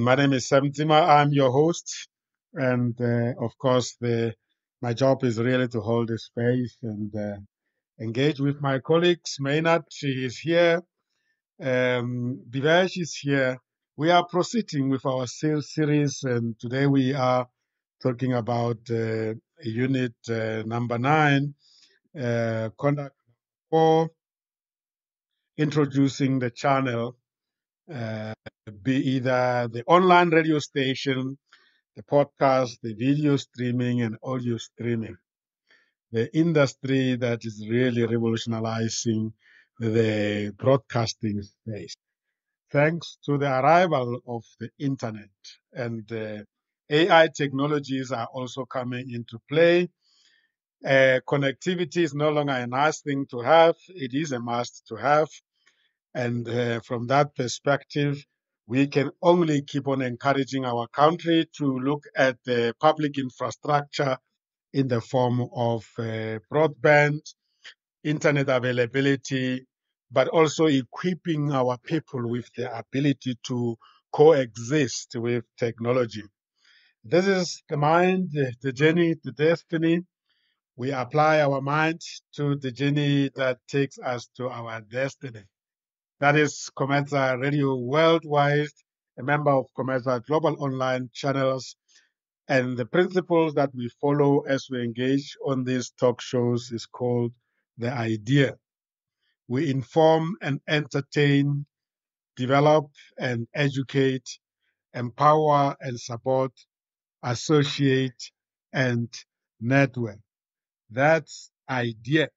My name is Sam Tima. I'm your host. And of course, my job is really to hold the space and engage with my colleagues. Maynard, she is here. Divesh is here. We are proceeding with our sales series, and today we are talking about unit number 9, conduct 4, introducing the channel, be either the online radio station, the podcast, the video streaming, and audio streaming. The industry that is really revolutionizing the broadcasting space. Thanks to the arrival of the internet and AI technologies are also coming into play. Connectivity is no longer a nice thing to have, it is a must to have. And from that perspective, we can only keep on encouraging our country to look at the public infrastructure in the form of broadband, internet availability, but also equipping our people with the ability to coexist with technology. This is the mind, the journey, the destiny. We apply our mind to the journey that takes us to our destiny. That is COMETSA Radio Worldwide, a member of COMETSA Global Online Channels. And the principles that we follow as we engage on these talk shows is called the idea. We inform and entertain, develop and educate, empower and support, associate and network. That's idea.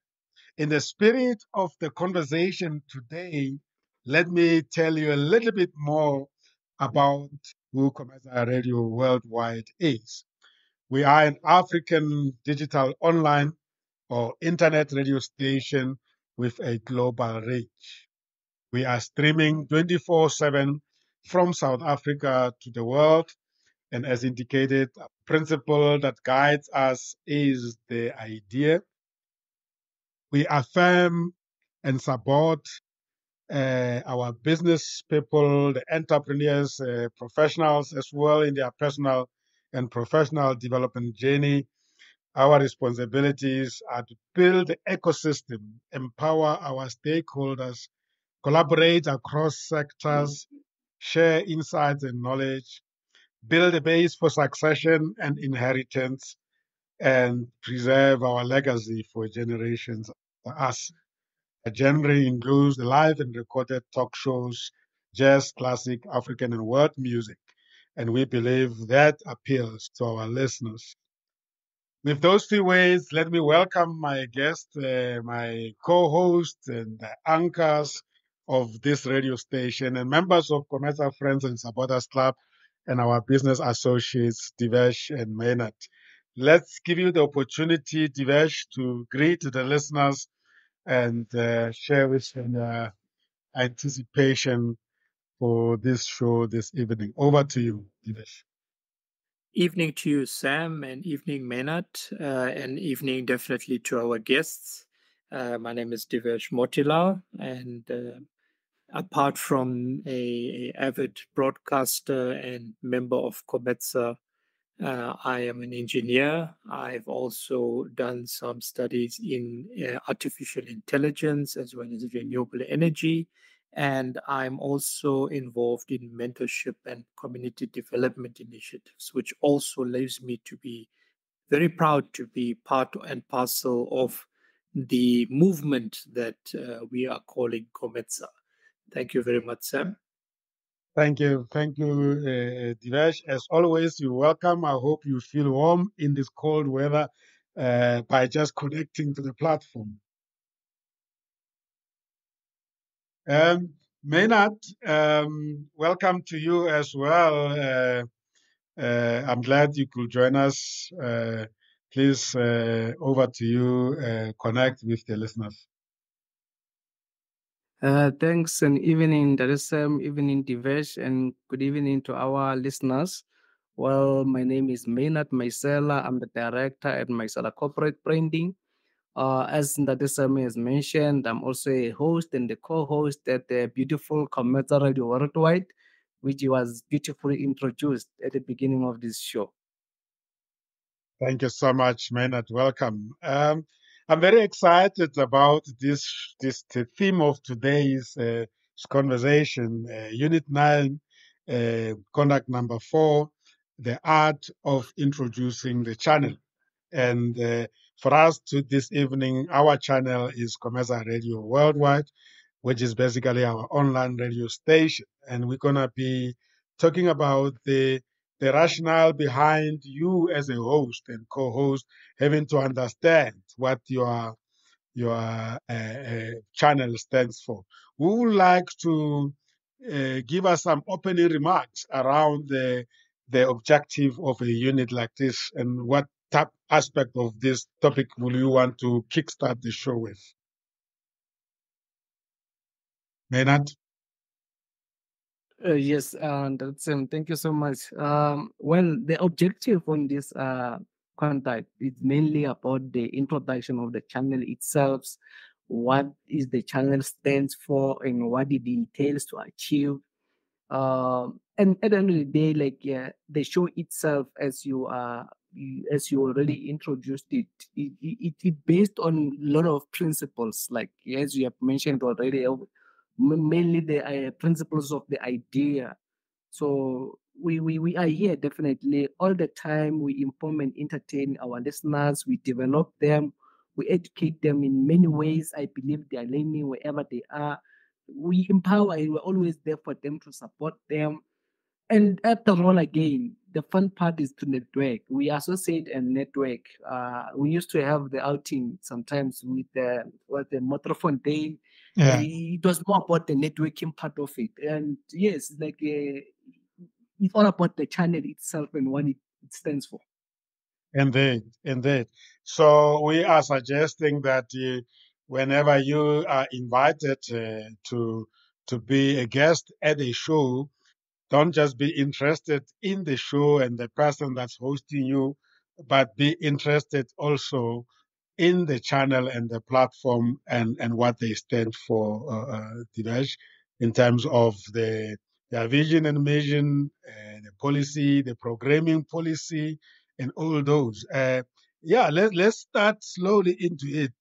In the spirit of the conversation today, let me tell you a little bit more about who COMETSA Radio Worldwide is. We are an African digital online or internet radio station with a global reach. We are streaming 24/7 from South Africa to the world. And as indicated, a principle that guides us is the idea. We affirm and support our business people, the entrepreneurs, professionals as well in their personal and professional development journey. Our responsibilities are to build the ecosystem, empower our stakeholders, collaborate across sectors, share insights and knowledge, build a base for succession and inheritance, and preserve our legacy for generations after us. The genre includes the live and recorded talk shows, jazz, classic, African, and world music, and we believe that appeals to our listeners. With those few ways, let me welcome my guest, my co-host, and the anchors of this radio station, and members of COMETSA Friends and Supporters Club, and our business associates, Divesh and Maynard. Let's give you the opportunity, Divesh, to greet the listeners and share with them anticipation for this show this evening. Over to you, Divesh. Evening to you, Sam, and evening, Maynard, and evening definitely to our guests. My name is Divesh Motila, and apart from a avid broadcaster and member of COMETSA, I am an engineer. I've also done some studies in artificial intelligence as well as renewable energy. And I'm also involved in mentorship and community development initiatives, which also leaves me to be very proud to be part and parcel of the movement that we are calling COMETSA. Thank you very much, Sam. Thank you. Thank you, Divesh. As always, you're welcome. I hope you feel warm in this cold weather by just connecting to the platform. Maynard, welcome to you as well. I'm glad you could join us. Please, over to you. Connect with the listeners. Thanks and evening, Darisam, evening, Divesh, and good evening to our listeners. Well, my name is Maynard Maisela. I'm the director at Maisela Corporate Branding. As Darisam has mentioned, I'm also a host and the co-host at the beautiful COMETSA Radio Worldwide, which was beautifully introduced at the beginning of this show. Thank you so much, Maynard. Welcome. I'm very excited about the theme of today's conversation, Unit 9, conduct number 4, the art of introducing the channel. And for us this evening, our channel is COMETSA Radio Worldwide, which is basically our online radio station. And we're going to be talking about the rationale behind you as a host and co-host having to understand what your channel stands for. We would like to give us some opening remarks around the objective of a unit like this, and what type aspect of this topic will you want to kickstart the show with? Maynard? Yes, and thank you so much. Well, the objective on this contact is mainly about the introduction of the channel itself, what is the channel stands for, and what it entails to achieve. And at the end of the day, like the show itself, as you already introduced it based on a lot of principles, like as you have mentioned already, mainly the principles of the idea. So we are here definitely all the time. We inform and entertain our listeners. We develop them. We educate them in many ways. I believe they are learning wherever they are. We empower and we're always there for them to support them. And after all, again, the fun part is to network. We associate and network. We used to have the outing sometimes with the Motorphone Day. Yeah, It was more about the networking part of it. And yes, like it's all about the channel itself and what it stands for. indeed, indeed. So we are suggesting that whenever you are invited to be a guest at a show, don't just be interested in the show and the person that's hosting you, but be interested also in the channel and the platform and what they stand for, Dinesh, in terms of their vision and mission, the policy, the programming policy, and all those. Yeah, let's start slowly into it.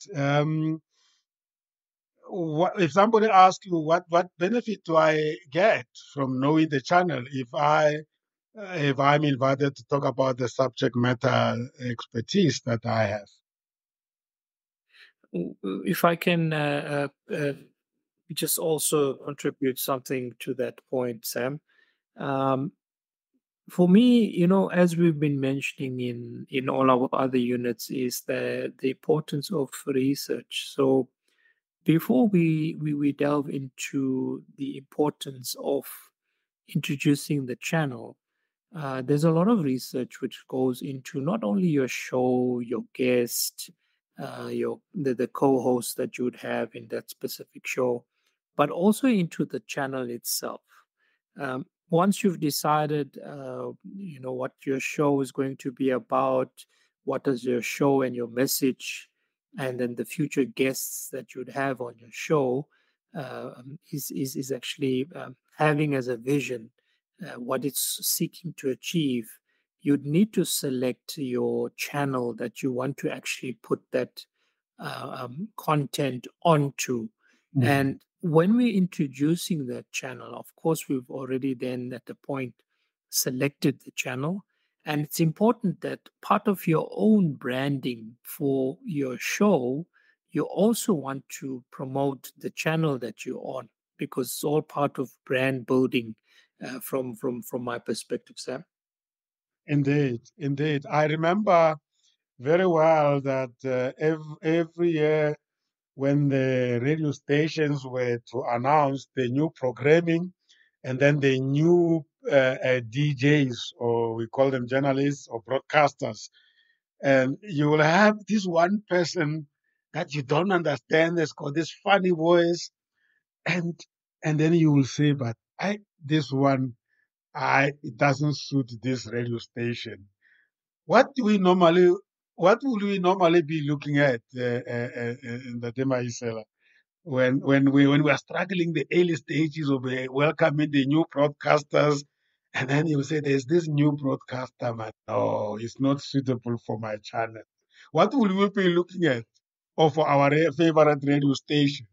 If somebody asks you what benefit do I get from knowing the channel if I'm invited to talk about the subject matter expertise that I have? If I can just also contribute something to that point, Sam. Um, for me, as we've been mentioning in all our other units, is the importance of research. So before we delve into the importance of introducing the channel, there's a lot of research which goes into not only your show, your guest, the co-host that you would have in that specific show, but also into the channel itself. Once you've decided, what your show is going to be about, what is your show and your message, and then the future guests that you'd have on your show, is actually having as a vision what it's seeking to achieve. You'd need to select your channel that you want to actually put that content onto. Mhm. And when we're introducing that channel, of course, we've already then at the point selected the channel. And it's important that part of your own branding for your show, you also want to promote the channel that you're on, because it's all part of brand building from my perspective, Sam. Indeed, indeed. I remember very well that every year when the radio stations were to announce the new programming and then the new DJs, or we call them journalists or broadcasters, and you will have this one person that you don't understand, has got this funny voice, and and then you will say, but this one, it doesn't suit this radio station. What do we normally, what would we normally be looking at in the Dema Isela? when we are struggling the early stages of welcoming the new broadcasters, and then you say there's this new broadcaster, man. No, it's not suitable for my channel. What will we be looking at? Or for our favorite radio station?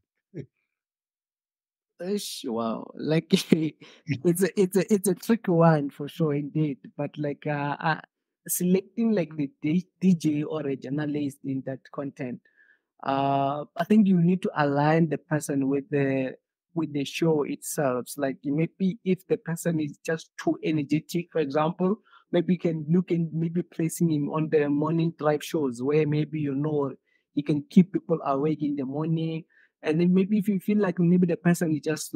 Wow, like it's a tricky one for sure indeed. But like selecting like the DJ or a journalist in that content, I think you need to align the person with the show itself. Like maybe if the person is just too energetic, for example, maybe you can look and maybe placing him on the morning drive shows where maybe he can keep people awake in the morning. And then maybe if you feel like maybe the person is just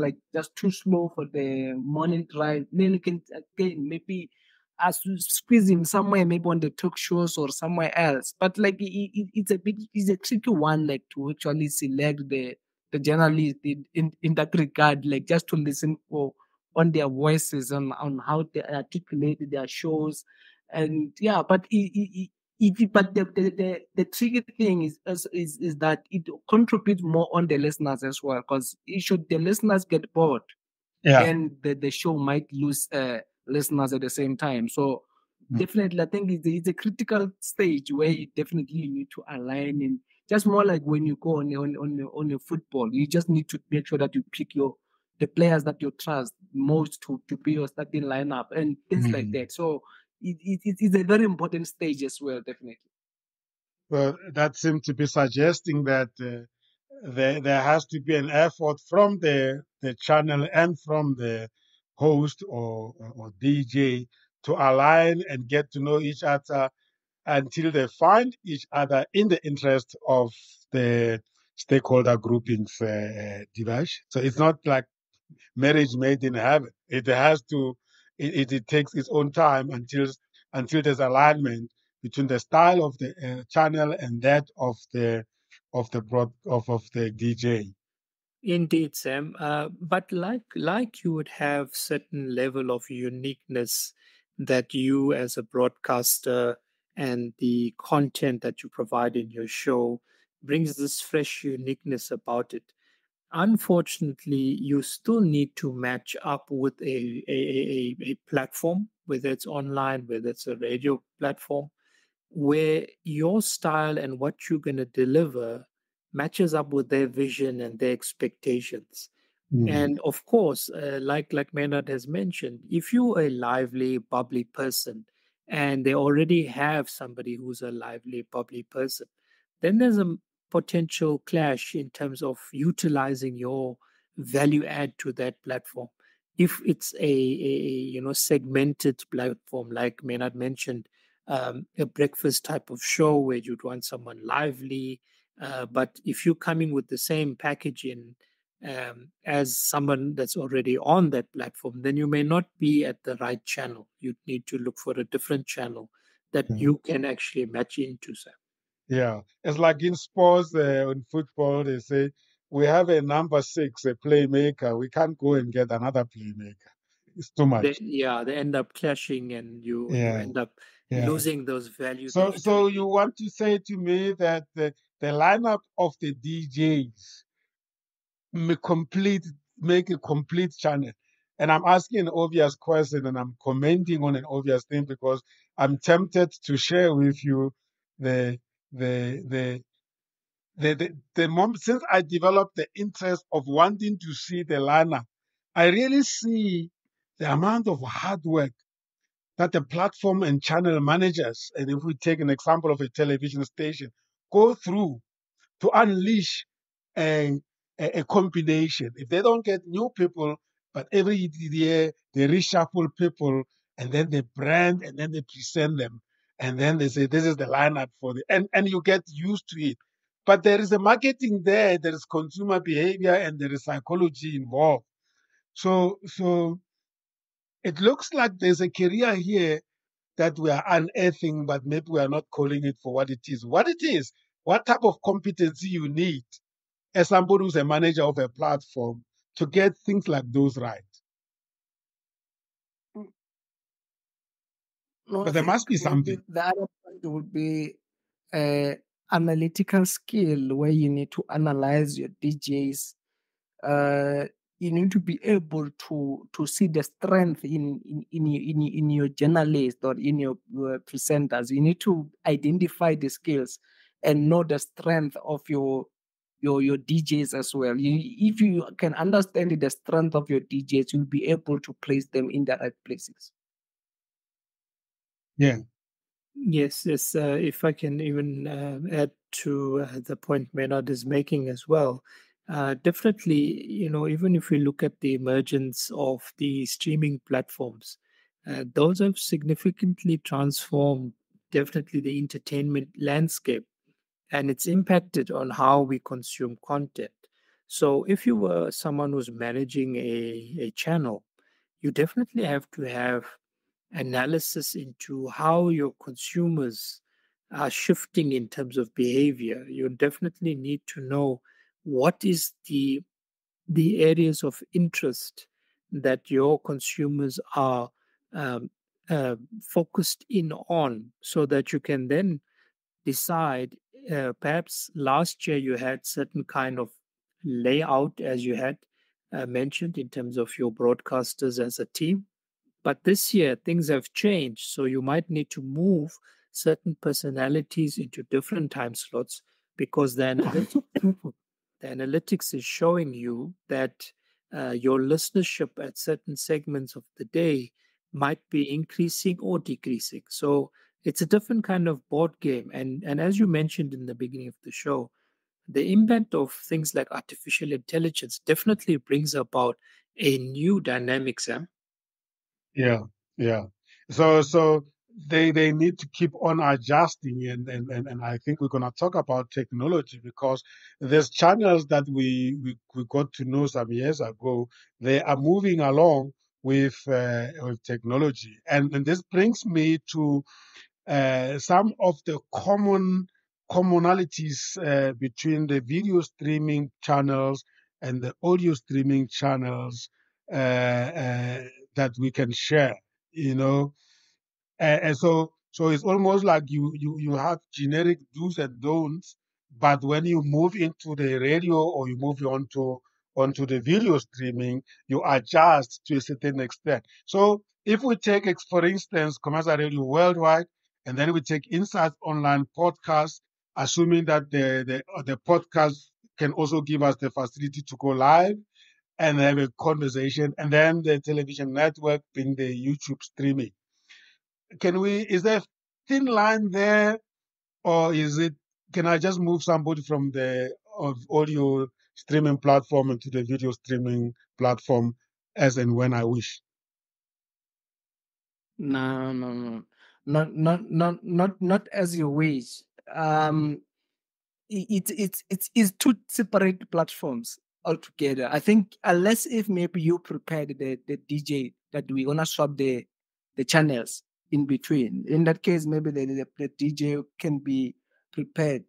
too slow for the morning drive, then you can again maybe as to squeeze him somewhere, maybe on the talk shows or somewhere else. But like it's a tricky one, like to actually select the journalist in that regard, like just to listen for on their voices on how they articulate their shows, and yeah. But but the tricky thing is that it contributes more on the listeners as well, because should the listeners get bored, Yeah. then the show might lose listeners at the same time. So Mm. definitely, I think it's a critical stage where you definitely need to align. And just more like when you go on your football, you just need to make sure that you pick the players that you trust most to be your starting lineup and things like that. So it's a very important stage as well, definitely. Well, that seems to be suggesting that there has to be an effort from the channel and from the host or DJ to align and get to know each other until they find each other in the interest of the stakeholder groupings, Divash. So it's not like marriage made in heaven. It has to, it takes its own time until there's alignment between the style of the channel and that of the DJ. Indeed, Sam. But like you would have certain level of uniqueness that you as a broadcaster and the content that you provide in your show brings this fresh uniqueness about it. Unfortunately, you still need to match up with a platform, whether it's online, whether it's a radio platform, where your style and what you're going to deliver matches up with their vision and their expectations. Mm. And of course, like Maynard has mentioned, if you're a lively, bubbly person and they already have somebody who's a lively, bubbly person, then there's a potential clash in terms of utilizing your value add to that platform. If it's a segmented platform, like Maynard mentioned, a breakfast type of show where you'd want someone lively, but if you're coming with the same packaging as someone that's already on that platform, then you may not be at the right channel. You need to look for a different channel that Mm. you can actually match into, Sam. Yeah, it's like in sports, in football, they say we have a number 6, a playmaker. We can't go and get another playmaker. It's too much. They end up clashing, and you Yeah, end up yeah. losing those value that you So you want to say to me that the lineup of the DJs may complete make a complete channel? And I'm asking an obvious question, and I'm commenting on an obvious thing because I'm tempted to share with you the the the the moment since I developed the interest of wanting to see the lineup, I really see the amount of hard work that the platform and channel managers, and if we take an example of a television station, go through to unleash a, a combination. If they don't get new people, but every year they reshuffle people and then they brand and then they present them. And then they say, this is the lineup for the, and you get used to it. But there is a marketing there is consumer behavior, and there is psychology involved. So it looks like there's a career here that we are unearthing, but maybe we are not calling it for what it is. What it is, what type of competency you need as somebody who's a manager of a platform to get things like those right. No, But I there think must be maybe something. the other point would be uh, analytical skill where you need to analyze your DJs. You need to be able to see the strength in your journalist or in your presenters. You need to identify the skills and know the strength of your DJs as well. If you can understand the strength of your DJs, you'll be able to place them in the right places. Yeah. Yes, yes. If I can even add to the point Maynard is making as well, definitely, even if we look at the emergence of the streaming platforms, those have significantly transformed definitely the entertainment landscape, and it's impacted on how we consume content. So if you were someone who's managing a channel, you definitely have to have analysis into how your consumers are shifting in terms of behavior. You definitely need to know what is the areas of interest that your consumers are um, focused in on, so that you can then decide. Perhaps last year you had certain kind of layout, as you had mentioned, in terms of your broadcasters as a team, but this year, things have changed. So you might need to move certain personalities into different time slots, because the analytics is showing you that your listenership at certain segments of the day might be increasing or decreasing. So it's a different kind of board game. And as you mentioned in the beginning of the show, the impact of things like artificial intelligence definitely brings about a new dynamic, Sam. Yeah, yeah. So they need to keep on adjusting, and I think we're gonna talk about technology, because there's channels that we got to know some years ago. They are moving along with technology, and this brings me to some of the commonalities between the video streaming channels and the audio streaming channels that we can share, you know. And so it's almost like you have generic do's and don'ts, but when you move into the radio or you move onto the video streaming, you adjust to a certain extent. So if we take, for instance, COMETSA Radio Worldwide, and then we take Insights Online podcast, assuming that the podcast can also give us the facility to go live and have a conversation, and then the television network being the YouTube streaming. Is there a thin line there, or can I just move somebody from the audio streaming platform into the video streaming platform as and when I wish? No. Not as you wish. It's two separate platforms altogether. I think unless if maybe you prepared the DJ that we're gonna swap the channels in between. In that case, maybe the DJ can be prepared,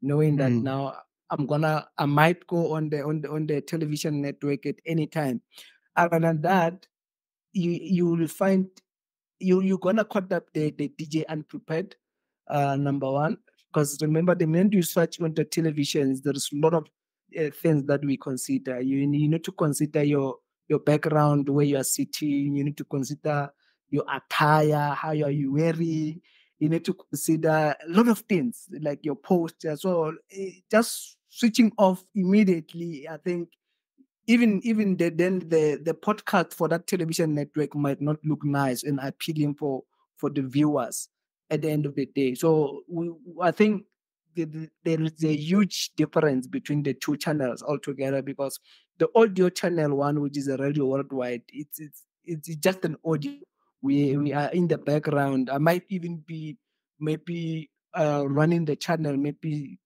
knowing that now I might go on the television network at any time. Other than that, you will find you're gonna cut up the DJ unprepared, number one. Because remember, the minute you search on the televisions, there's a lot of things that we consider. You need to consider your background, where you are sitting. You need to consider your attire, how are you wearing. You need to consider a lot of things like your posture. So just switching off immediately, I think even the podcast for that television network might not look nice and appealing for the viewers at the end of the day. So I think there is a huge difference between the two channels altogether, because the audio channel one, which is a radio worldwide, it's just an audio. We are in the background. I might even be maybe running the channel, maybe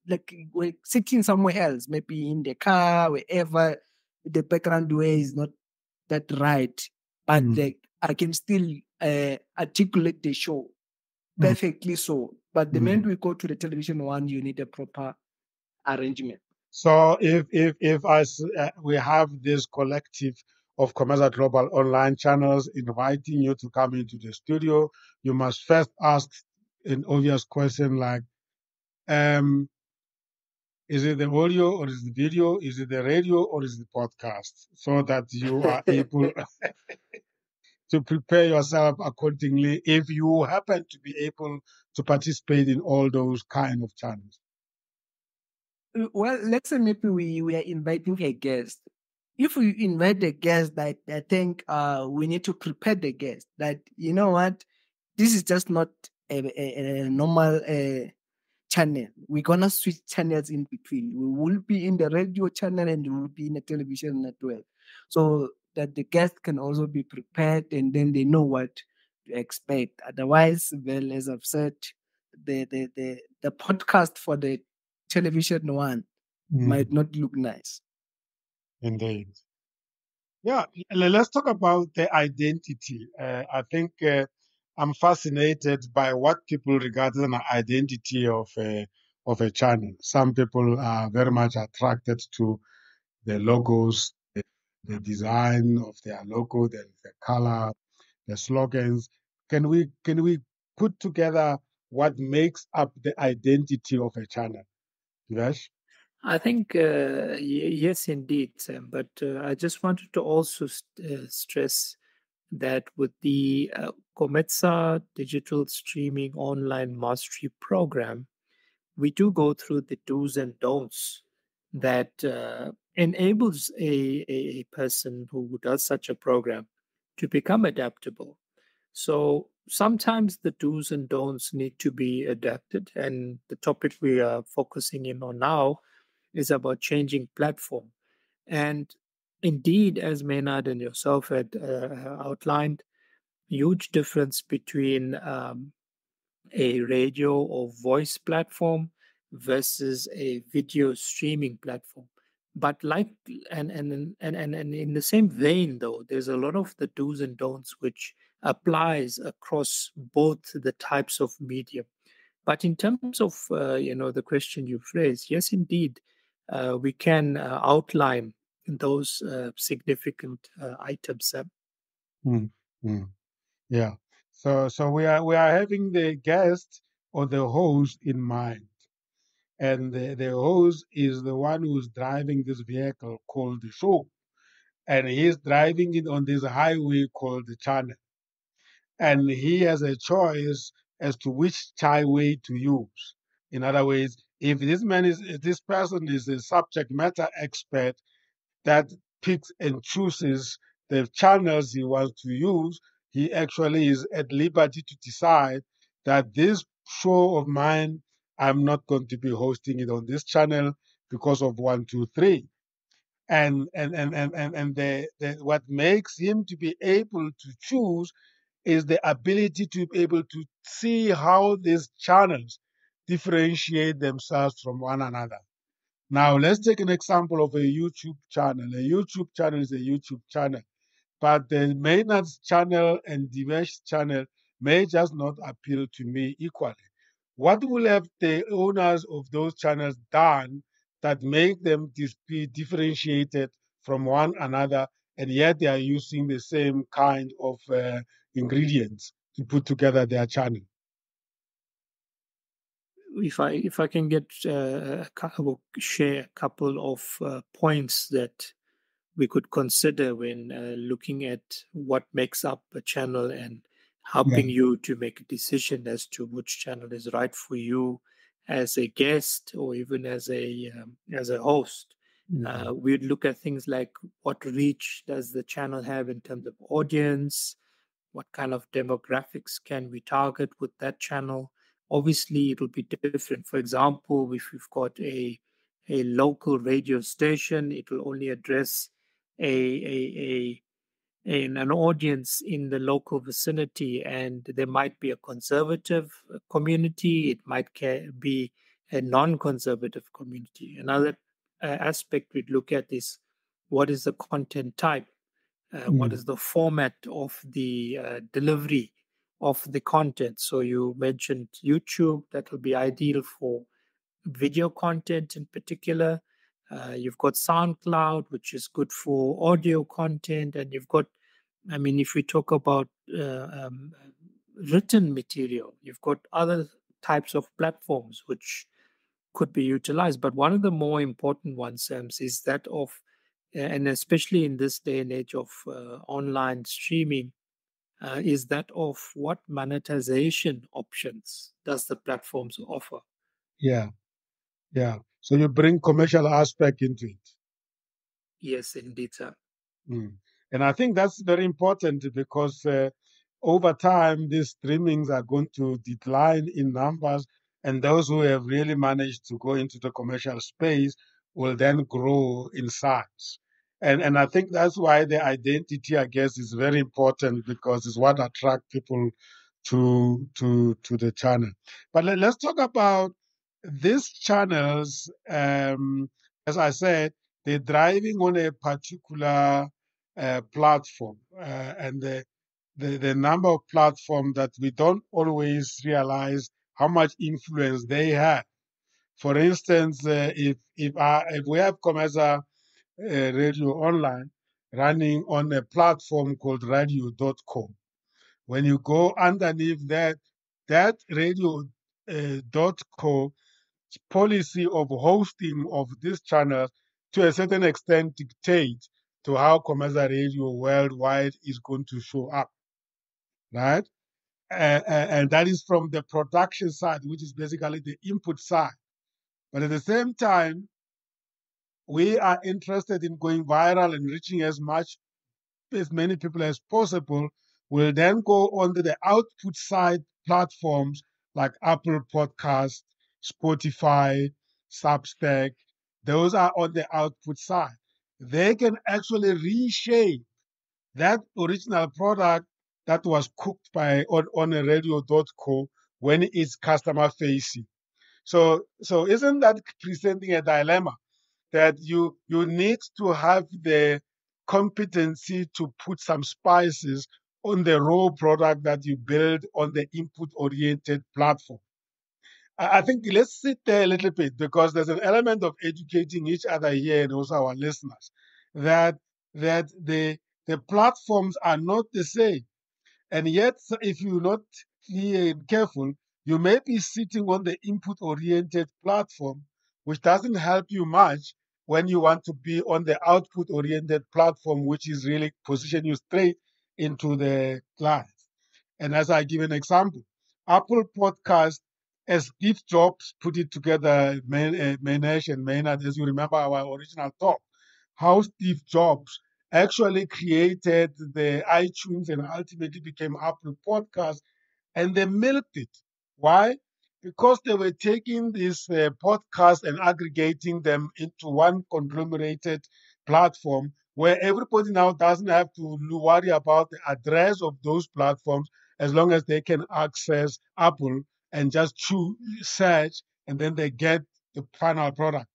like we're sitting somewhere else, maybe in the car, wherever. The background way is not that right, but like I can still articulate the show perfectly. So, but the minute we go to the television one, you need a proper arrangement. So if we have this collective of COMETSA Global online channels inviting you to come into the studio, you must first ask an obvious question like, Um, is it the audio or is it the video? Is it the radio or is it the podcast? So that you are able to prepare yourself accordingly if you happen to be able to participate in all those kind of channels. Well, let's say maybe we are inviting a guest. If we invite a guest, that I think we need to prepare the guest that, you know what, this is just not a normal channel. We're gonna switch channels in between. We will be in the radio channel and we will be in the television network, so that the guest can also be prepared and then they know what to expect. Otherwise, well, as I've said, the podcast for the television one might not look nice. Indeed. Yeah, let's talk about the identity. I think I'm fascinated by what people regard as an identity of a channel. Some people are very much attracted to the logos, the design of their logo, the color, the slogans. Can we put together what makes up the identity of a channel? Yes. I think, yes, indeed, Sam. But I just wanted to also stress that with the COMETSA Digital Streaming Online Mastery Program, we do go through the do's and don'ts that enables a person who does such a program to become adaptable. So sometimes the do's and don'ts need to be adapted. And the topic we are focusing in on now is about changing platform. And indeed, as Maynard and yourself had outlined, huge difference between a radio or voice platform versus a video streaming platform. But like and in the same vein though, there's a lot of the do's and don'ts which applies across both the types of medium. But in terms of the question you've raised, yes, indeed, we can outline those significant items. Mm, mm. Yeah. So we are having the guest or the host in mind. And the host is the one who's driving this vehicle called the show. And he's driving it on this highway called the channel. And he has a choice as to which highway to use. In other words, if this person is a subject matter expert that picks and chooses the channels he wants to use, he actually is at liberty to decide that this show of mine, I'm not going to be hosting it on this channel because of one, two, three. And what makes him to be able to choose is the ability to be able to see how these channels differentiate themselves from one another. Now, let's take an example of a YouTube channel. A YouTube channel is a YouTube channel, but the Maynard's channel and Divesh's channel may just not appeal to me equally. What will have the owners of those channels done that make them be differentiated from one another, and yet they are using the same kind of ingredients to put together their channel? If I can get share a couple of points that we could consider when looking at what makes up a channel and helping you to make a decision as to which channel is right for you as a guest or even as a host. We'd look at things like what reach does the channel have in terms of audience, what kind of demographics can we target with that channel. Obviously, it will be different. For example, if we've got a local radio station, it will only address an audience in the local vicinity, and there might be a conservative community. It might be a non-conservative community. Another aspect we'd look at is what is the content type, what is the format of the delivery of the content. So you mentioned YouTube, that will be ideal for video content in particular. You've got SoundCloud, which is good for audio content. And you've got, if we talk about written material, you've got other types of platforms which could be utilized. But one of the more important ones, Sams, is that of, and especially in this day and age of online streaming, is that of what monetization options does the platforms offer? Yeah, yeah. So you bring commercial aspect into it. Yes, indeed, sir. And I think that's very important because over time, these streamings are going to decline in numbers, and those who have really managed to go into the commercial space will then grow in size. And I think that's why the identity, I guess, is very important because it's what attracts people to the channel. But let's talk about these channels. As I said, they're driving on a particular platform, and the number of platforms that we don't always realize how much influence they have. For instance, if we have COMETSA Radio Online running on a platform called radio.co, when you go underneath that radio.co policy of hosting of this channel to a certain extent dictate to how COMETSA Radio Worldwide is going to show up, right? And that is from the production side, which is basically the input side. But at the same time, we are interested in going viral and reaching as many people as possible. Will then go onto the output side platforms like Apple Podcast, Spotify, Substack. Those are on the output side. They can actually reshape that original product that was cooked on a radio.co when it's customer facing. So isn't that presenting a dilemma that you need to have the competency to put some spices on the raw product that you build on the input oriented platform? I think let's sit there a little bit because there's an element of educating each other here and also our listeners that the platforms are not the same. And yet, if you're not clear and careful, you may be sitting on the input oriented platform, which doesn't help you much when you want to be on the output oriented platform, which is really position you straight into the client. And as I give an example, Apple Podcast, as Steve Jobs put it together, Manesh and Maynard, as you remember our original talk, how Steve Jobs actually created the iTunes and ultimately became Apple Podcast, and they milked it. Why? Because they were taking these podcasts and aggregating them into one conglomerated platform where everybody now doesn't have to worry about the address of those platforms as long as they can access Apple and just choose search and then they get the final product.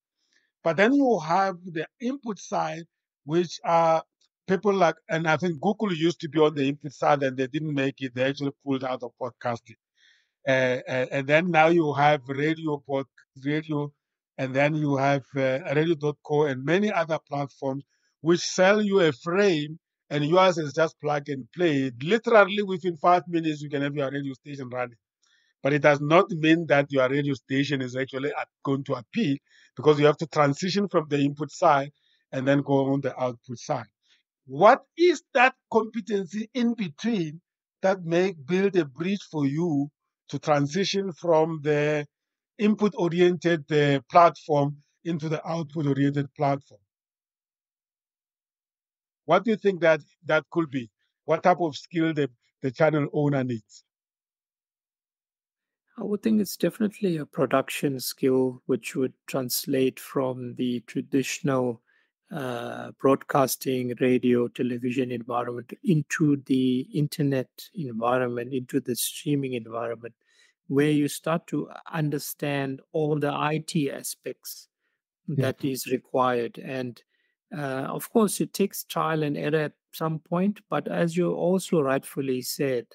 But then you have the input side, which are people like, and I think Google used to be on the input side and they didn't make it. They actually pulled out of podcasting. And then now you have radio, and then you have radio.co and many other platforms which sell you a frame and yours is just plug and play. Literally within 5 minutes, you can have your radio station running. But it does not mean that your radio station is actually going to appeal because you have to transition from the input side and then go on the output side. What is that competency in between that may build a bridge for you to transition from the input-oriented platform into the output-oriented platform? What do you think that could be? What type of skill the channel owner needs? I would think it's definitely a production skill which would translate from the traditional broadcasting, radio, television environment into the internet environment, into the streaming environment, where you start to understand all the IT aspects that is required. And of course, it takes trial and error at some point, but as you also rightfully said,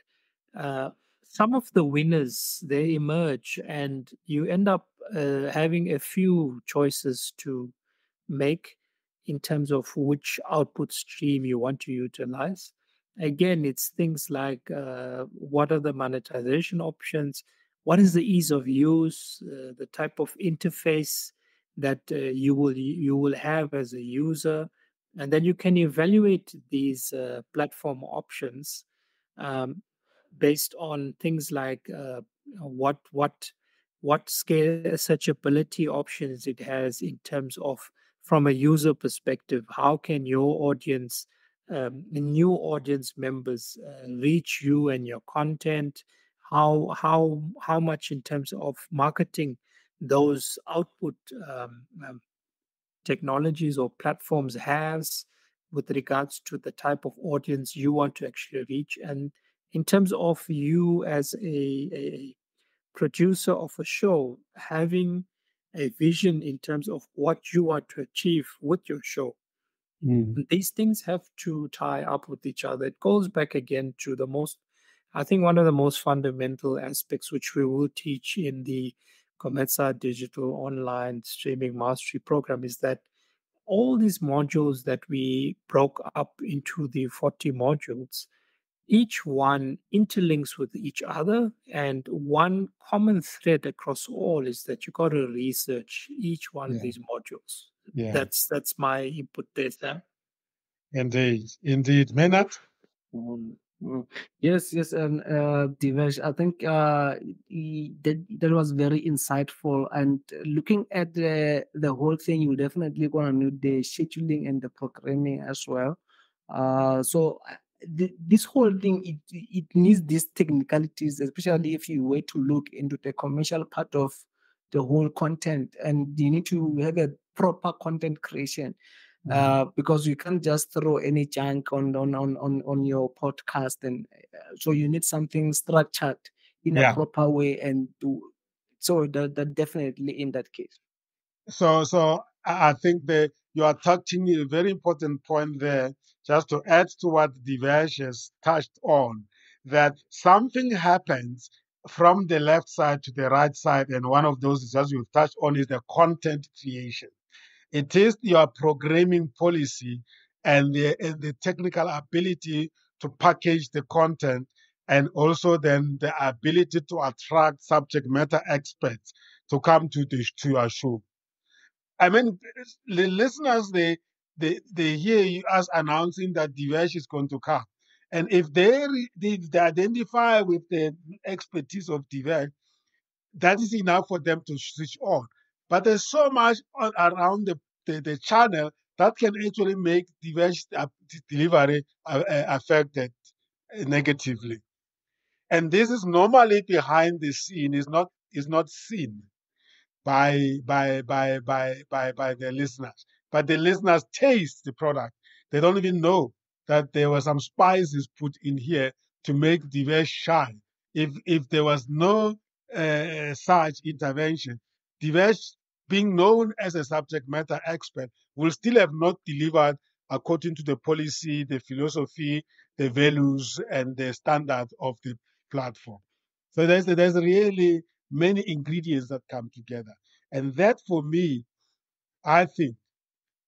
uh, some of the winners they emerge and you end up having a few choices to make in terms of which output stream you want to utilize. Again, it's things like what are the monetization options, what is the ease of use, the type of interface that you will have as a user, and then you can evaluate these platform options um, based on things like what what what scale searchability options it has in terms of from a user perspective. How can your audience, new audience members, reach you and your content? How much in terms of marketing those output technologies or platforms has with regards to the type of audience you want to actually reach, and in terms of you as a producer of a show having a vision in terms of what you want to achieve with your show. These things have to tie up with each other. It goes back again to the most, I think, one of the most fundamental aspects which we will teach in the COMETSA Digital Online Streaming Mastery Program is that all these modules that we broke up into the 40 modules, each one interlinks with each other, and one common thread across all is that you got to research each one of these modules. Yeah. That's my input there, Sam. Indeed. Maynard? Yes, and Divesh, I think that was very insightful. And looking at the whole thing, you definitely gonna need the scheduling and the programming as well. This whole thing, it needs these technicalities, especially if you were to look into the commercial part of the whole content, and you need to have a proper content creation. Because you can't just throw any junk on your podcast, and so you need something structured in a proper way, and so that definitely in that case. So I think that you are touching a very important point there, just to add to what Divesh has touched on, that something happens from the left side to the right side, and one of those, as you've touched on, is the content creation. It is your programming policy and the technical ability to package the content, and also then the ability to attract subject matter experts to come to your show. I mean, the listeners, they hear us announcing that Divesh is going to come. And if they identify with the expertise of Divesh, that is enough for them to switch on. But there's so much around the channel that can actually make Divesh delivery affected negatively. And this is normally behind the scene, is not seen by the listeners. But the listeners taste the product. They don't even know that there were some spices put in here to make Divesh shine. If there was no such intervention, Divesh, being known as a subject matter expert, will still have not delivered according to the policy, the philosophy, the values, and the standard of the platform. So there's really many ingredients that come together. And that, for me, I think,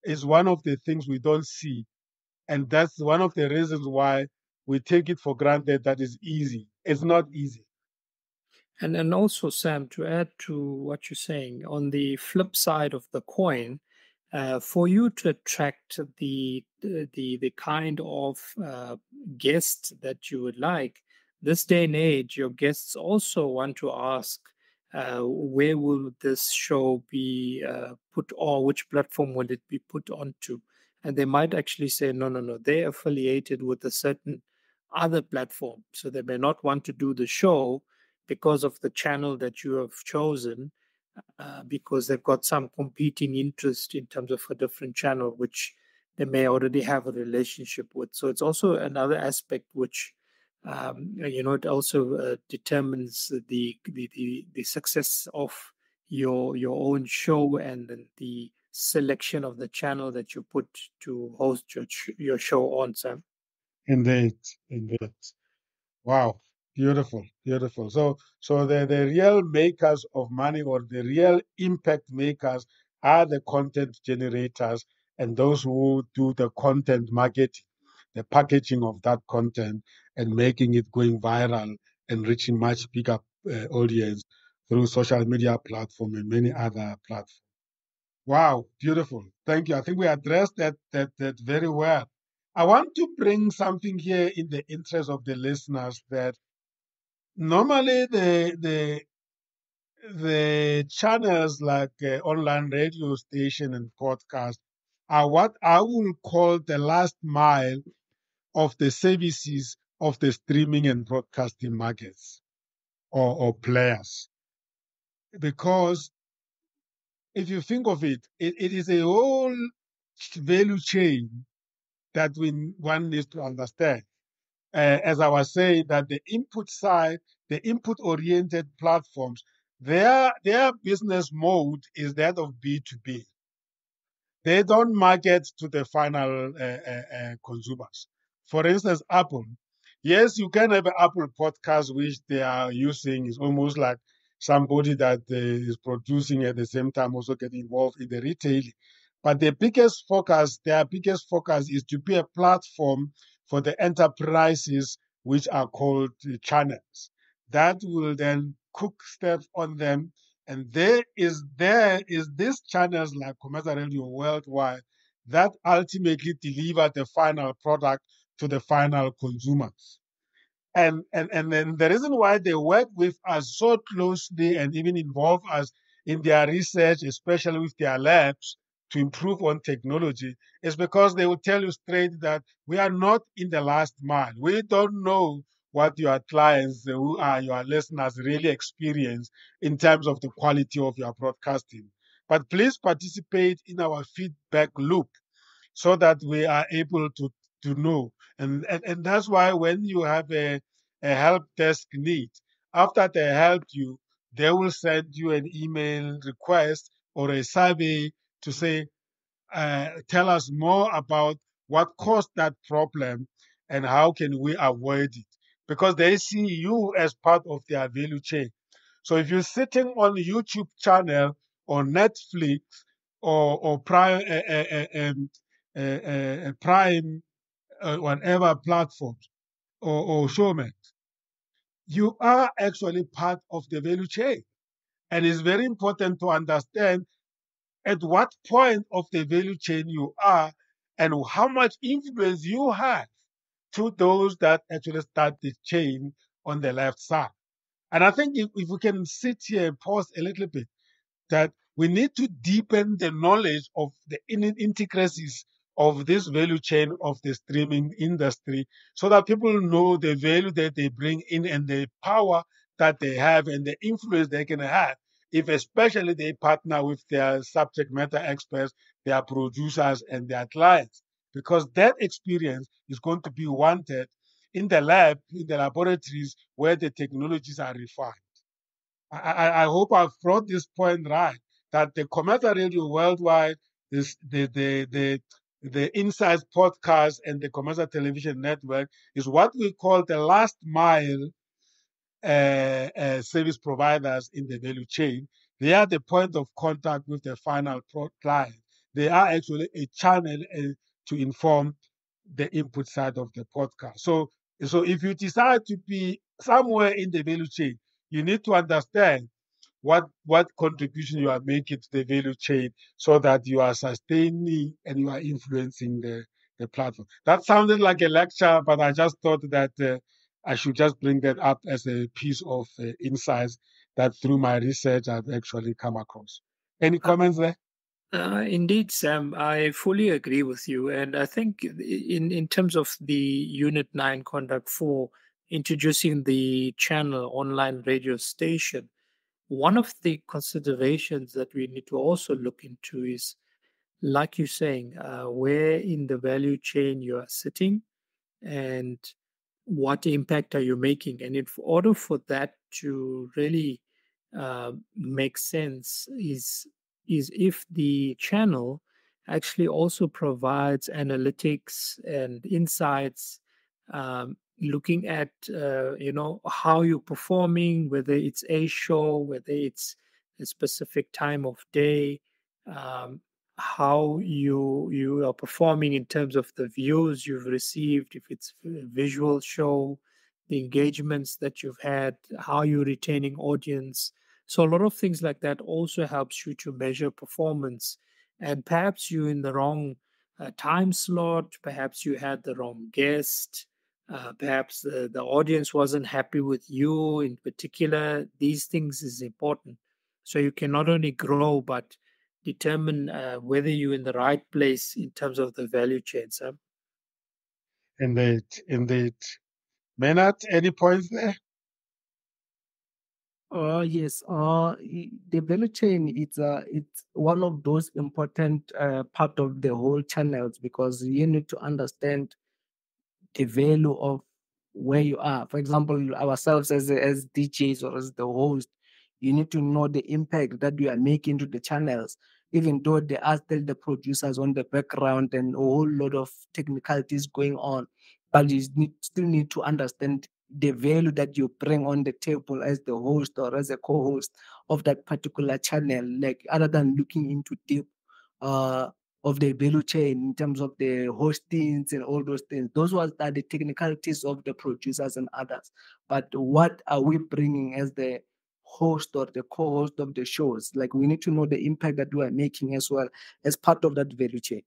is one of the things we don't see. And that's one of the reasons why we take it for granted that it's easy. It's not easy. And also, Sam, to add to what you're saying, on the flip side of the coin, for you to attract the kind of guest that you would like, this day and age, your guests also want to ask, where will this show be put, or which platform will it be put onto? And they might actually say, no, they're affiliated with a certain other platform, so they may not want to do the show because of the channel that you have chosen, because they've got some competing interest in terms of a different channel, which they may already have a relationship with. So it's also another aspect which, it also determines the success of your own show, and the selection of the channel that you put to host your show on, Sam. Indeed. Wow. Beautiful. So the real makers of money, or the real impact makers, are the content generators and those who do the content marketing, the packaging of that content and making it going viral and reaching much bigger audience through social media platform and many other platforms. Wow, beautiful. Thank you. I think we addressed that very well. I want to bring something here in the interest of the listeners that normally the channels like online radio station and podcast are what I will call the last mile of the services of the streaming and broadcasting markets or players. Because if you think of it, it is a whole value chain that one needs to understand. As I was saying, that the input side, the input-oriented platforms, their business mode is that of B2B. They don't market to the final consumers. For instance, Apple. Yes, you can have an Apple podcast, which they are using. It's almost like somebody that is producing at the same time also get involved in the retailing. But their biggest focus is to be a platform for the enterprises, which are called channels. That will then cook stuff on them, and there is these channels like COMETSA Radio Worldwide that ultimately deliver the final product to the final consumers. And then the reason why they work with us so closely and even involve us in their research, especially with their labs, to improve on technology, is because they will tell you straight that we are not in the last mile. We don't know what your clients, who are your listeners, really experience in terms of the quality of your broadcasting. But please participate in our feedback loop so that we are able to know. And that's why when you have a help desk need, after they helped you, they will send you an email request or a survey to say, tell us more about what caused that problem and how can we avoid it. Because they see you as part of their value chain. So if you're sitting on a YouTube channel or Netflix or Prime, Prime, whatever platforms or Showmax, you are actually part of the value chain. And it's very important to understand at what point of the value chain you are and how much influence you have to those that actually start the chain on the left side. And I think if we can sit here and pause a little bit, that we need to deepen the knowledge of the intricacies of this value chain of the streaming industry so that people know the value that they bring in and the power that they have and the influence they can have if especially they partner with their subject matter experts, their producers, and their clients. Because that experience is going to be wanted in the lab, in the laboratories where the technologies are refined. I hope I've brought this point right, that the COMETSA Radio Worldwide, is the Insights podcast and the COMETSA Television Network is what we call the last mile service providers in the value chain. They are the point of contact with the final client. They are actually a channel to inform the input side of the podcast. So if you decide to be somewhere in the value chain, you need to understand what contribution you are making to the value chain so that you are sustaining and you are influencing the platform. That sounded like a lecture, but I just thought that I should just bring that up as a piece of insights that through my research I've actually come across. Any comments there? Indeed, Sam, I fully agree with you. And I think in terms of the Unit 9 Conduct 4, introducing the channel online radio station, one of the considerations that we need to also look into is, like you're saying, where in the value chain you are sitting and what impact are you making. And in order for that to really make sense is if the channel actually also provides analytics and insights, looking at how you're performing, whether it's a show, whether it's a specific time of day, um, how you are performing in terms of the views you've received, if it's a visual show, the engagements that you've had, how you're retaining audience. So a lot of things like that also helps you to measure performance. And perhaps you're in the wrong time slot, perhaps you had the wrong guest, perhaps the audience wasn't happy with you in particular. These things is important. So you can not only grow, but determine whether you're in the right place in terms of the value chain. So, Indeed, indeed. Maynard, any points there? Yes. The value chain, it's one of those important part of the whole channels, because you need to understand the value of where you are. For example, ourselves as DJs or as the host, you need to know the impact that you are making to the channels, even though there are still the producers on the background and a whole lot of technicalities going on. But you still need to understand the value that you bring on the table as the host or as a co-host of that particular channel, like other than looking into deep uh of the value chain in terms of the hostings and all those things. Those are the technicalities of the producers and others. But what are we bringing as the host or the co-host of the shows? Like, we need to know the impact that we are making as well as part of that value chain.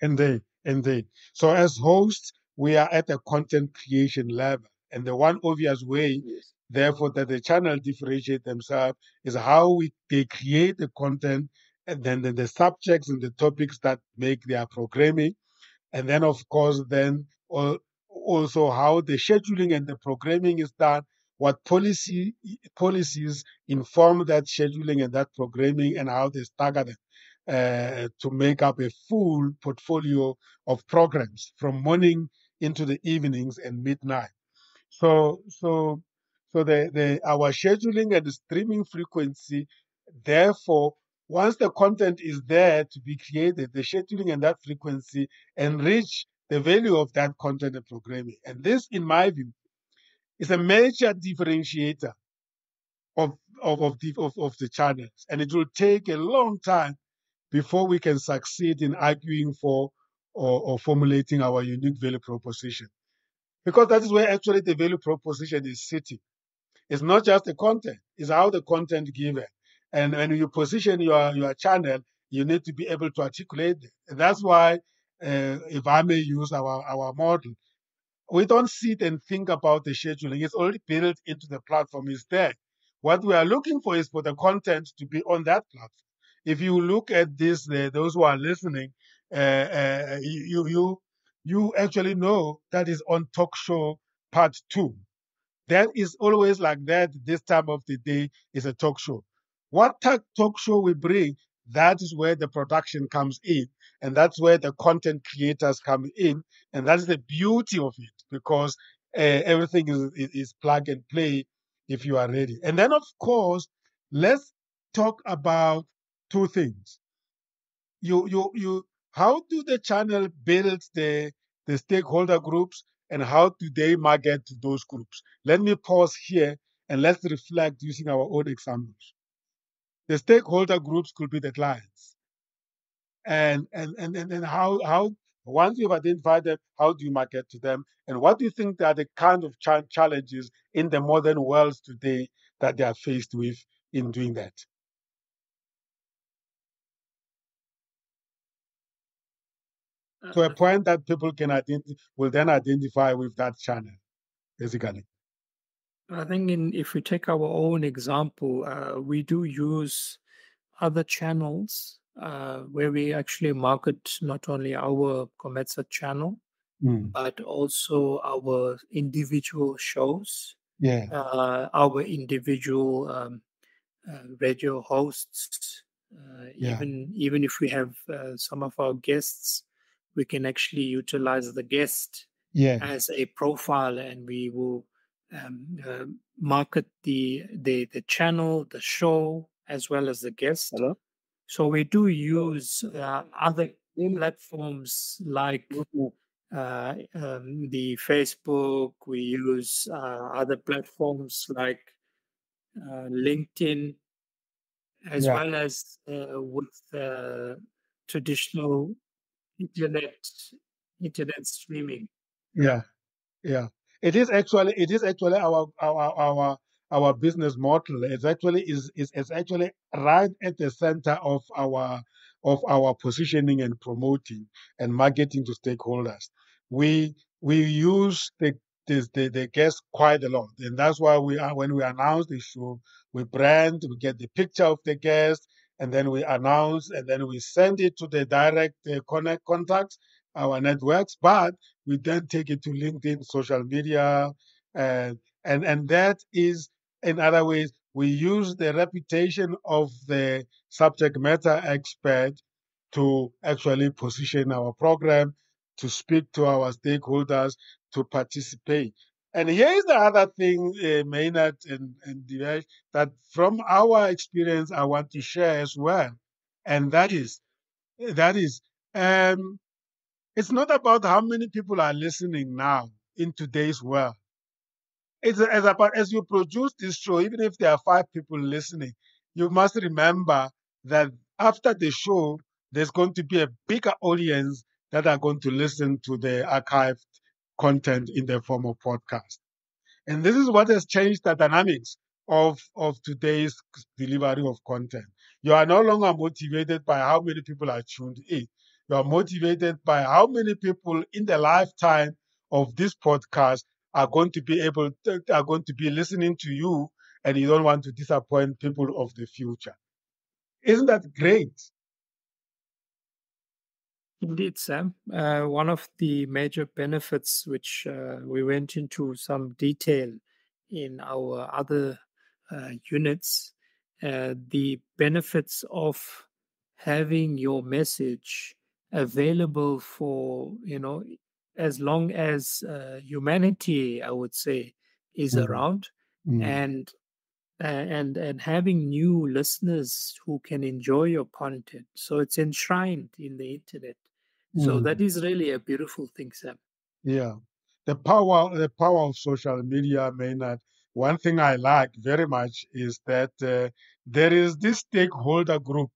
Indeed, indeed. So as hosts, we are at a content creation level. And the one obvious way, Yes. therefore, that the channel differentiate themselves is how they create the content, and then the subjects and the topics that make their programming. And then, of course, then also how the scheduling and the programming is done, what policies inform that scheduling and that programming, and how they stagger them to make up a full portfolio of programs from morning into the evenings and midnight. So the our scheduling and the streaming frequency, therefore, once the content is there to be created, the scheduling and that frequency enrich the value of that content and programming. And this, in my view, is a major differentiator of the channels. And it will take a long time before we can succeed in arguing for or formulating our unique value proposition. Because that is where actually the value proposition is sitting. It's not just the content, it's how the content given. And when you position your channel, you need to be able to articulate it. And that's why, if I may use our model, we don't sit and think about the scheduling. It's already built into the platform. It's there. What we are looking for is for the content to be on that platform. If you look at this, those who are listening, you actually know that is on talk show part 2. That is always like that. This time of the day is a talk show. What talk show we bring, that is where the production comes in, and that's where the content creators come in, and that's the beauty of it, because everything is plug and play if you are ready. And then, of course, let's talk about two things. How do the channel build the stakeholder groups, and how do they market to those groups? Let me pause here and let's reflect using our own examples. The stakeholder groups could be the clients. And how once you've identified them, how do you market to them? And what do you think are the kind of challenges in the modern world today that they are faced with in doing that? To a point that people can will then identify with that channel, basically. I think if we take our own example, we do use other channels where we actually market not only our COMETSA channel, but also our individual shows, Yeah. our individual radio hosts. Yeah. Even if we have some of our guests, we can actually utilize the guest Yes. as a profile, and we will market the channel, the show, as well as the guest. Hello? So we do use other platforms like the Facebook. We use other platforms like LinkedIn, as Yeah. well as with traditional internet streaming. Yeah. Yeah. It is actually our business model. It's actually right at the center of our positioning and promoting and marketing to stakeholders. We use the guests quite a lot, and that's why we are when we announce the show, we brand, we get the picture of the guest, and then we announce, and then we send it to the direct contacts, our networks, but we then take it to LinkedIn, social media, and and that is, in other ways, we use the reputation of the subject matter expert to actually position our program, to speak to our stakeholders, to participate. And here's the other thing, Maynard and Divesh, that from our experience I want to share as well, and that is it's not about how many people are listening now in today's world. It's as about as you produce this show, even if there are 5 people listening, you must remember that after the show, there's going to be a bigger audience that are going to listen to the archived content in the form of podcast. And this is what has changed the dynamics of today's delivery of content. You are no longer motivated by how many people are tuned in. You are motivated by how many people in the lifetime of this podcast are going to are going to be listening to you, and you don't want to disappoint people of the future. Isn't that great? Indeed, Sam. One of the major benefits, which we went into some detail in our other units, the benefits of having your message available for, as long as humanity, I would say, is Mm, around, mm, and and having new listeners who can enjoy your content. So it's enshrined in the internet. So that mm. is really a beautiful thing, Sam. Yeah, the power of social media, Maynard. One thing I like very much is that there is this stakeholder group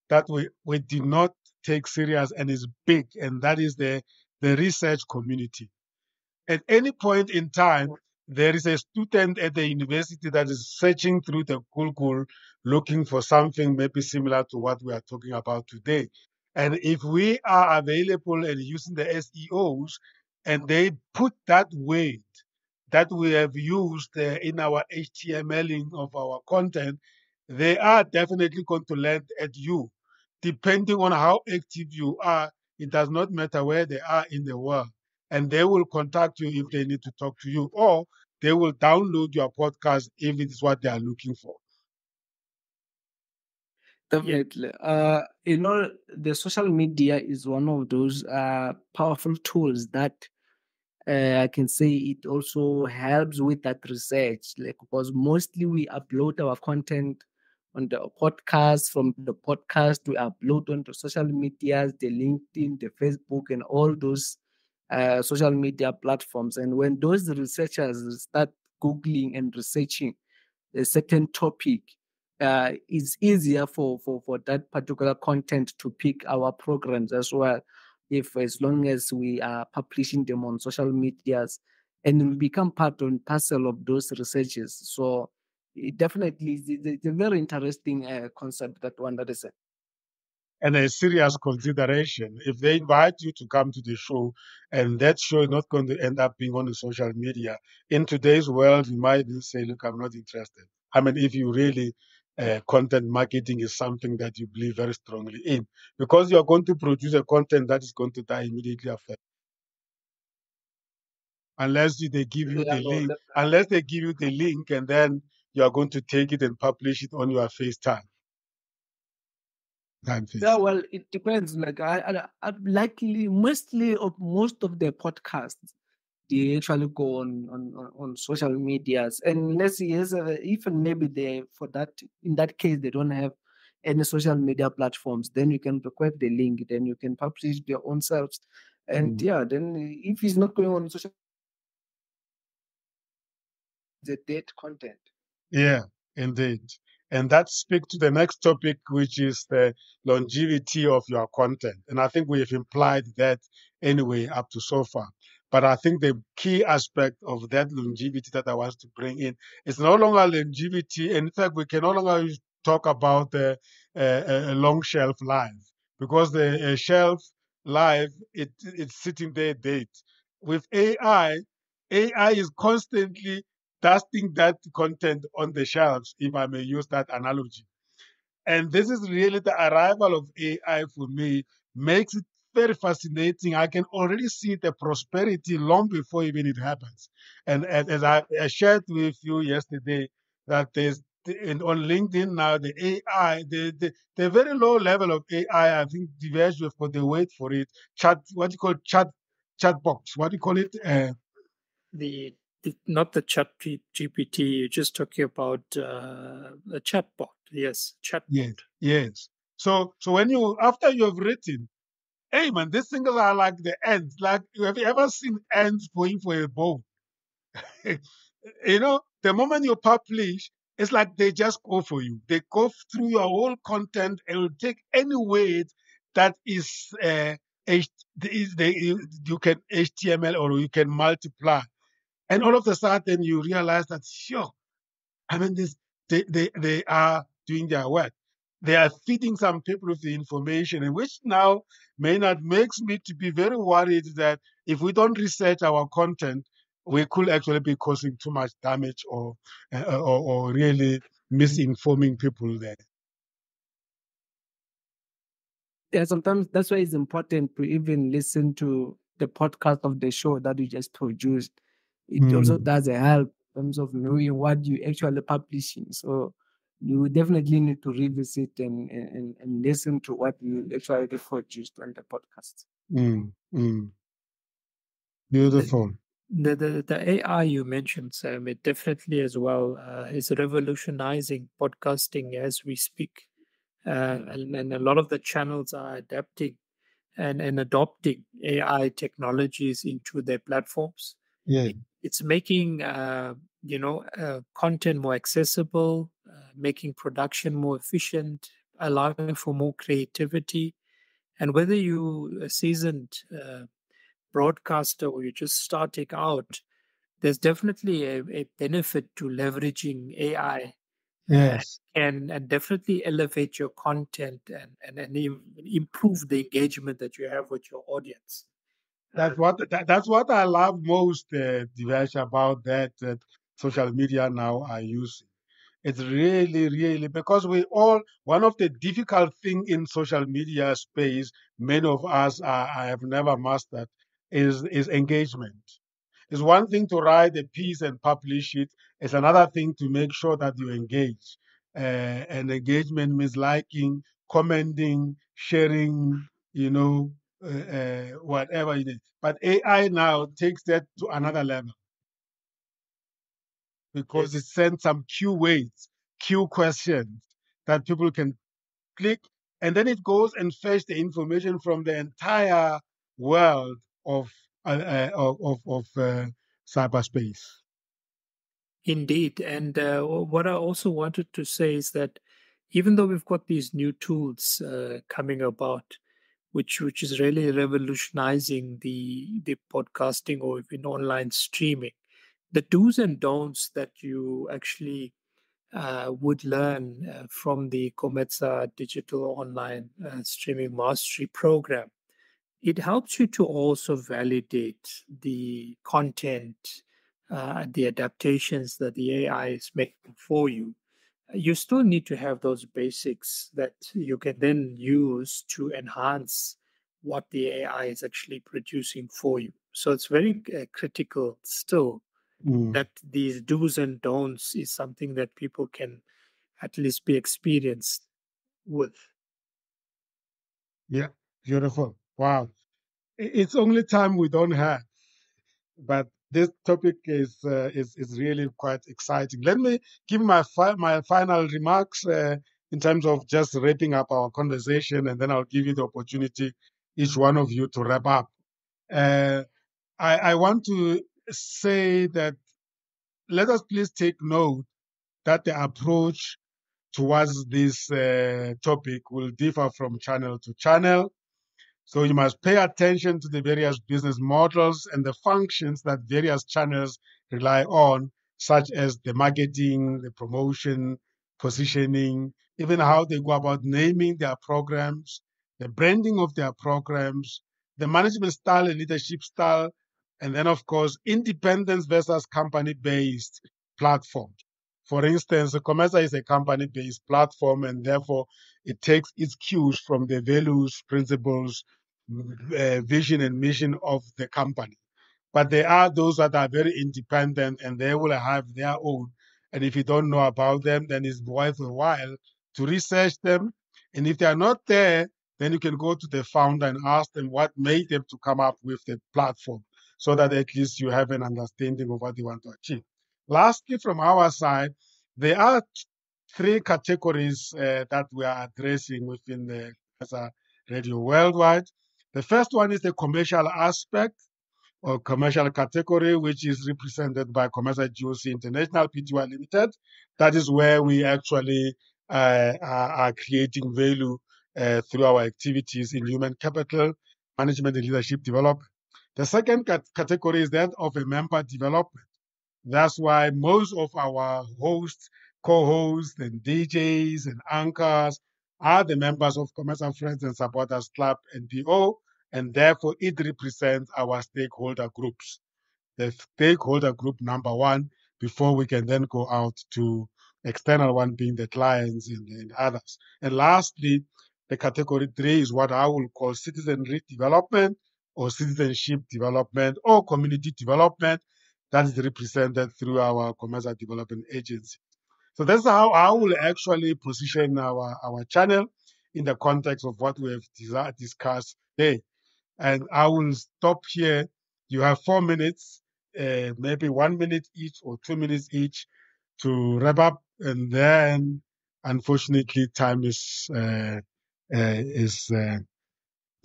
that we do not take serious and is big, and that is the research community. At any point in time, there is a student at the university that is searching through the Google looking for something maybe similar to what we are talking about today. And if we are available and using the SEOs and they put that weight that we have used in our HTMLing of our content, they are definitely going to land at you. Depending on how active you are, it does not matter where they are in the world, and they will contact you if they need to talk to you, or they will download your podcast if it is what they are looking for. Yeah, Definitely. The social media is one of those powerful tools that I can say it also helps with that research, like because mostly we upload our content on the podcast. From the podcast, we upload onto social medias, the LinkedIn, the Facebook, and all those social media platforms. And when those researchers start googling and researching a certain topic, it's easier for that particular content to pick our programs as well, if as long as we are publishing them on social medias and we become part and parcel of those researches. So it definitely is it's a very interesting concept, that one, that is it. And a serious consideration. If they invite you to come to the show and that show is not going to end up being on the social media, in today's world, you might say, look, I'm not interested. I mean, if you really, content marketing is something that you believe very strongly in, because you're going to produce a content that is going to die immediately after. They give you Yeah, the no, link, that, unless they give you the link and then you are going to take it and publish it on your FaceTime. Time yeah, face. well, it depends. Like I likely most of the podcasts, they actually go on social medias, and let's see, yes, even maybe they for that in that case they don't have any social media platforms. Then you can request the link, then you can publish their own selves, and Mm. yeah, then if it's not going on social, the dead content. Yeah, indeed. And that speaks to the next topic, which is the longevity of your content. And I think we have implied that anyway up to so far. But I think the key aspect of that longevity that I want to bring in is no longer longevity. In fact, we can no longer talk about a long shelf life, because the shelf life, it's sitting there dead. With AI is constantly dusting that content on the shelves, if I may use that analogy. And this is really the arrival of AI for me, makes it very fascinating. I can already see the prosperity long before even it happens. And as I shared with you yesterday, that on LinkedIn now, the AI, the very low level of AI, I think diverged for the wait for it. What do you call chat box? What do you call it? The not the chat GPT. You're just talking about a chatbot. Yes, chatbot. Yes. So when you, after you have written, hey man, these things are like the ants. Like, have you ever seen ants going for a bone? The moment you publish, it's like they just go for you. They go through your whole content and will take any word that is you can HTML or you can multiply, and all of a sudden you realize that, sure, I mean, they are doing their work. They are feeding some people with the information, and which now Maynard makes me to be very worried that if we don't research our content, we could actually be causing too much damage or really misinforming people there. Yeah, sometimes that's why it's important to even listen to the podcast of the show that you just produced. It also does a help in terms of knowing what you actually publishing. So you definitely need to revisit and listen to what you actually produced on the podcast. Beautiful. The AI you mentioned, Sam, it definitely as well is revolutionizing podcasting as we speak. And a lot of the channels are adapting and adopting AI technologies into their platforms. Yeah. It's making content more accessible, making production more efficient, allowing for more creativity. And whether you a seasoned broadcaster or you're just starting out, there's definitely a benefit to leveraging AI. Yes. And definitely elevate your content and improve the engagement that you have with your audience. That's what I love most, Divesh, about that social media now are using. It's really, really, because one of the difficult thing in social media space, many of us I have never mastered, is engagement. It's one thing to write a piece and publish it. It's another thing to make sure that you engage. And engagement means liking, commenting, sharing, whatever it is. But AI now takes that to another level, because it sends some cue weights, cue questions that people can click, and then it goes and fetch the information from the entire world of cyberspace. Indeed. And what I also wanted to say is that even though we've got these new tools coming about, which is really revolutionizing the podcasting or even online streaming, the do's and don'ts that you actually would learn from the COMETSA Digital Online Streaming Mastery Program, it helps you to also validate the content, the adaptations that the AI is making for you. You still need to have those basics that you can then use to enhance what the AI is actually producing for you. So it's very critical still that these do's and don'ts is something that people can at least be experienced with. Yeah, beautiful. Wow. It's only time we don't have, but this topic is really quite exciting. Let me give my final remarks in terms of just wrapping up our conversation, and then I'll give you the opportunity, each one of you, to wrap up. I want to say that let us please take note that the approach towards this topic will differ from channel to channel. So you must pay attention to the various business models and the functions that various channels rely on, such as the marketing, the promotion, positioning, even how they go about naming their programs, the branding of their programs, the management style and leadership style, and then, of course, independence versus company-based platforms. For instance, COMETSA is a company-based platform, and therefore it takes its cues from the values, principles, vision, and mission of the company. But there are those that are very independent and they will have their own. And if you don't know about them, then it's worth a while to research them. And if they are not there, then you can go to the founder and ask them what made them to come up with the platform, so that at least you have an understanding of what they want to achieve. Lastly, from our side, there are three categories that we are addressing within the COMETSA Radio Worldwide. The first one is the commercial aspect or commercial category, which is represented by COMETSA GOC International Pty Limited. That is where we actually are creating value through our activities in human capital management and leadership development. The second category is that of a member development. That's why most of our hosts, co-hosts, and DJs and anchors are the members of COMETSA Friends and Supporters Club NPO, and therefore it represents our stakeholder groups. The stakeholder group number one, before we can then go out to external one, being the clients and others. And lastly, the category three is what I will call citizenry development or citizenship development or community development that is represented through our COMETSA Development Agency. So that's how I will actually position our channel in the context of what we have discussed today. And I will stop here. You have 4 minutes, maybe 1 minute each or 2 minutes each to wrap up. And then, unfortunately, time is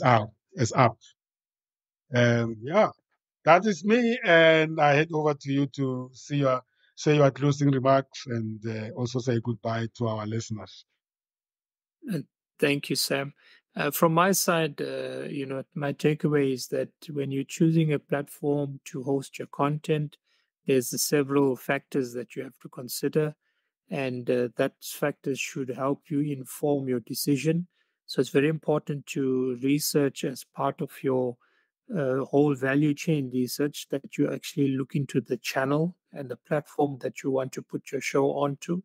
out. Is up. Yeah, that is me. And I head over to you to say your closing remarks and also say goodbye to our listeners. Thank you, Sam. From my side, my takeaway is that when you're choosing a platform to host your content, there's several factors that you have to consider, and that factors should help you inform your decision. So it's very important to research as part of your whole value chain research, that you actually look into the channel and the platform that you want to put your show onto.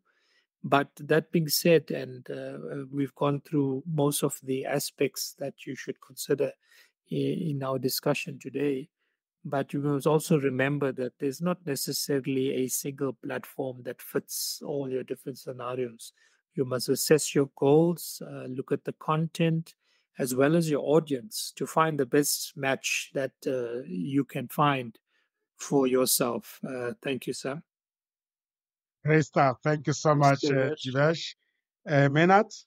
But that being said, and we've gone through most of the aspects that you should consider in our discussion today. But you must also remember that there's not necessarily a single platform that fits all your different scenarios. You must assess your goals, look at the content, as well as your audience to find the best match that you can find for yourself. Thank you, Sam. Great stuff. Thank you so much, Divesh. Menat?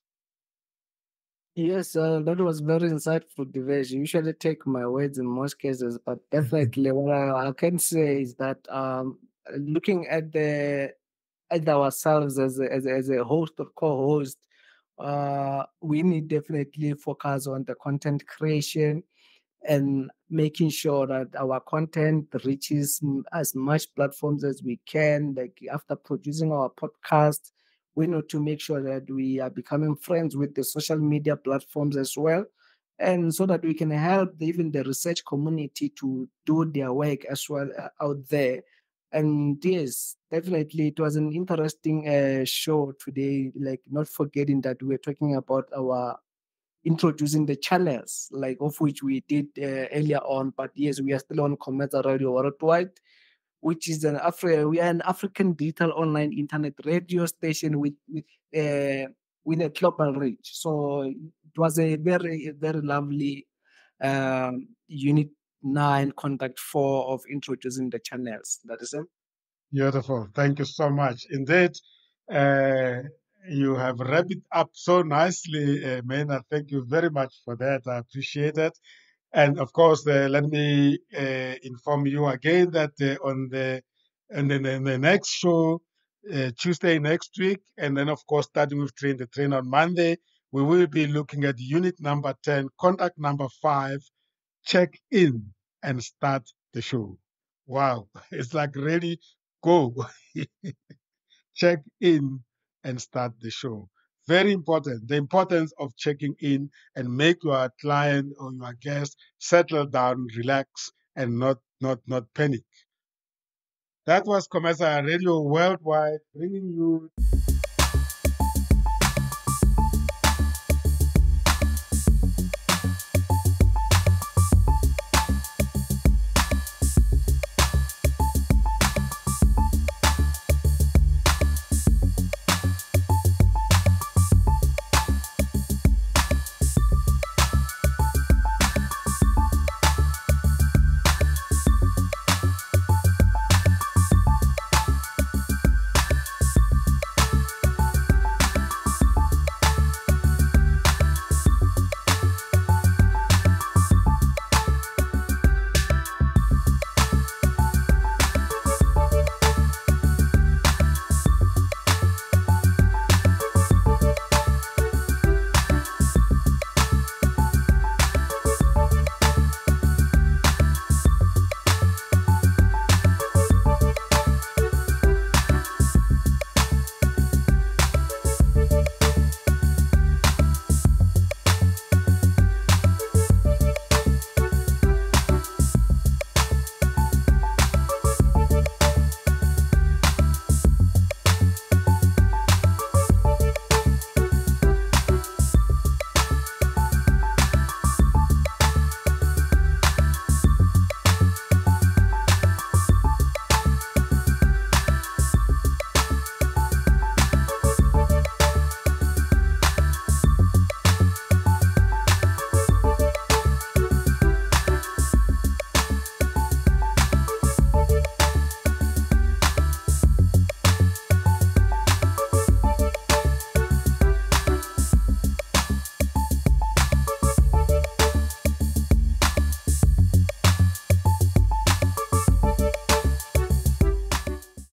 Yes, that was very insightful, Divesh. You usually take my words in most cases, but definitely what I can say is that looking at ourselves as a host or co-host, we need definitely focus on the content creation and making sure that our content reaches as much platforms as we can. Like after producing our podcast, we need to make sure that we are becoming friends with the social media platforms as well. And so that we can help even the research community to do their work as well out there. And yes, definitely, it was an interesting show today. Like, not forgetting that we're talking about our introducing the channels, like of which we did earlier on. But yes, we are still on COMETSA Radio Worldwide, which is we are an African digital online internet radio station with a global reach. So it was a very, very lovely Unit 9 Contact 4 of introducing the channels. That is it. Beautiful. Thank you so much. Indeed, you have wrapped it up so nicely, Maynard. Thank you very much for that. I appreciate it. And of course, let me inform you again that on the next show, Tuesday next week, and then of course starting with the train on Monday, we will be looking at unit number 10, contact number 5, check in and start the show. Wow, it's like ready, go. Check in and start the show. Very important. The importance of checking in and make your client or your guest settle down, relax, and not panic. That was COMETSA Radio Worldwide, bringing you